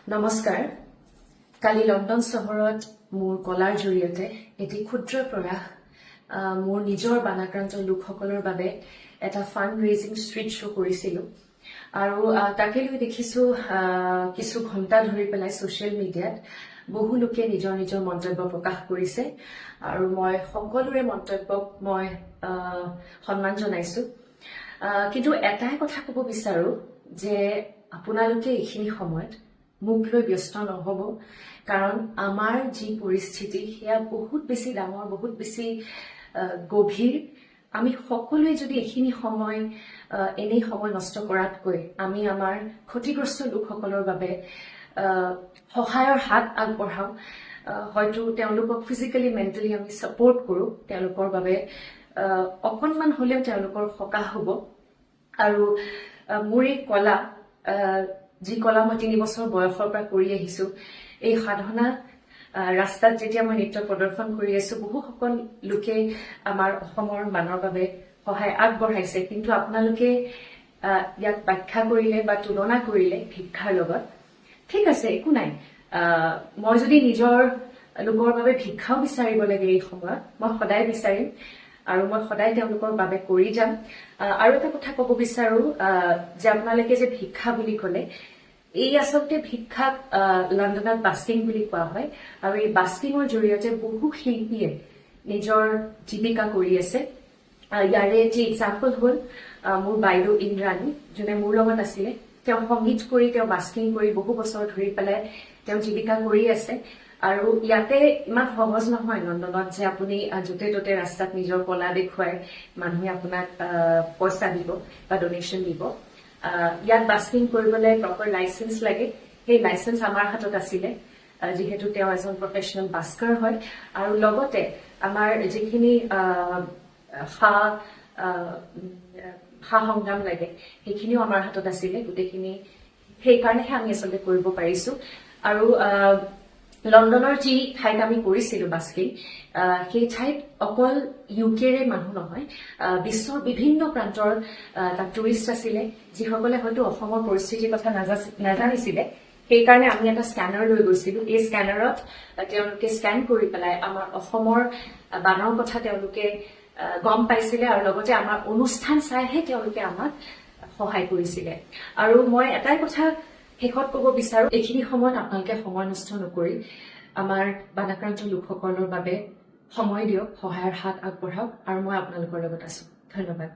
নমস্কাৰ। কালি লণ্ডন চহৰত মোৰ কলাৰ জৰিয়তে এটি ক্ষুদ্ৰ প্ৰয়াস মোৰ নিজৰ বানাক্ৰান্ত লোকসকলৰ বাবে এটা ফাণ্ড ৰেইজিং ষ্ট্ৰীট শ্ব' কৰিছিলোঁ আৰু তাকে লৈ দেখিছোঁ কিছু ঘণ্টা ধৰি পেলাই ছ'চিয়েল মিডিয়াত বহু লোকে নিজৰ নিজৰ মন্তব্য প্ৰকাশ কৰিছে আৰু মই সকলোৰে মন্তব্যক মই সন্মান জনাইছোঁ। কিন্তু এটাই কথা ক'ব বিচাৰোঁ যে আপোনালোকে এইখিনি সময়ত মুখ লৈ ব্যস্ত নহ'ব, কাৰণ আমাৰ যি পৰিস্থিতি সেয়া বহুত বেছি ডাঙৰ, বহুত বেছি গভীৰ। আমি সকলোৱে যদি এইখিনি সময় এনেই সময় নষ্ট কৰাতকৈ আমি আমাৰ ক্ষতিগ্ৰস্ত লোকসকলৰ বাবে সহায়ৰ হাত আগবঢ়াওঁ, হয়তো তেওঁলোকক ফিজিকেলি মেণ্টেলি আমি ছাপোৰ্ট কৰোঁ, তেওঁলোকৰ বাবে অকণমান হ'লেও তেওঁলোকৰ সকাহ হ'ব। আৰু মোৰ এই কলা, যি কলা মই 3 বছৰ বয়সৰ পৰা কৰি আহিছোঁ, এই সাধনা ৰাস্তাত যেতিয়া মই নৃত্য প্ৰদৰ্শন কৰি আছোঁ, বহুসকল লোকে আমাৰ অসমৰ মানৰ বাবে সহায় আগবঢ়াইছে। কিন্তু আপোনালোকে ইয়াক ব্যাখ্যা কৰিলে বা তুলনা কৰিলে ভিক্ষাৰ লগত, ঠিক আছে, একো নাই। মই যদি নিজৰ লোকৰ বাবে ভিক্ষাও বিচাৰিব লাগে এই সময়ত, মই সদায় বিচাৰিম আৰু মই সদায় তেওঁলোকৰ বাবে কৰি যাম। আৰু এটা কথা ক'ব বিচাৰোঁ যে আপোনালোকে যে ভিক্ষা বুলি ক'লে, এই আচলতে ভিক্ষাক লণ্ডনত বাস্কিং বুলি কোৱা হয় আৰু এই বাস্কিঙৰ জৰিয়তে বহু শিল্পীয়ে নিজৰ জীৱিকা কৰি আছে। ইয়াৰে যি এক্সাম্পল হ'ল মোৰ বাইদেউ ইন্দ্ৰাণী, যোনে মোৰ লগত আছিলে। তেওঁ সংগীত কৰি, তেওঁ বাস্কিং কৰি বহু বছৰ ধৰি পেলাই তেওঁ জীৱিকা কৰি আছে। আৰু ইয়াতে ইমান সহজ নহয় লণ্ডনত যে আপুনি য'তে ত'তে ৰাস্তাত নিজৰ কলা দেখুৱাই মানুহে আপোনাক পইচা দিব বা ডনেশ্যন দিব। ইয়াত বাস্কিং কৰিবলৈ প্ৰপাৰ লাইচেন্স লাগে। সেই লাইচেন্স আমাৰ হাতত আছিলে, যিহেতু তেওঁ এজন প্ৰফেচনেল বাস্কাৰ হয়। আৰু লগতে আমাৰ যিখিনি সা সংগ্ৰাম লাগে সেইখিনিও আমাৰ হাতত আছিলে গোটেইখিনি। সেইকাৰণেহে আমি আচলতে কৰিব পাৰিছোঁ। আৰু লণ্ডনৰ যি ঠাইত আমি কৰিছিলোঁ বাস্কিং, সেই ঠাইত অকল ইউকেৰে মানুহ নহয়, বিশ্বৰ বিভিন্ন প্ৰান্তৰ তাত টুৰিষ্ট আছিলে, যিসকলে হয়তো অসমৰ পৰিস্থিতিৰ কথা নাজানিছিলে। সেইকাৰণে আমি এটা স্কেনাৰ লৈ গৈছিলোঁ। এই স্কেনাৰত তেওঁলোকে স্কেন কৰি পেলাই আমাৰ অসমৰ বানৰ কথা তেওঁলোকে গম পাইছিলে আৰু লগতে আমাৰ অনুষ্ঠান চাইহে তেওঁলোকে আমাক সহায় কৰিছিলে। আৰু মই এটাই কথা শেষত ক'ব বিচাৰোঁ, এইখিনি সময়ত আপোনালোকে সময় নষ্ট নকৰি আমাৰ বানাক্ৰান্ত লোকসকলৰ বাবে সময় দিয়ক, সহায়ৰ হাত আগবঢ়াওক, আৰু মই আপোনালোকৰ লগত আছোঁ। ধন্যবাদ।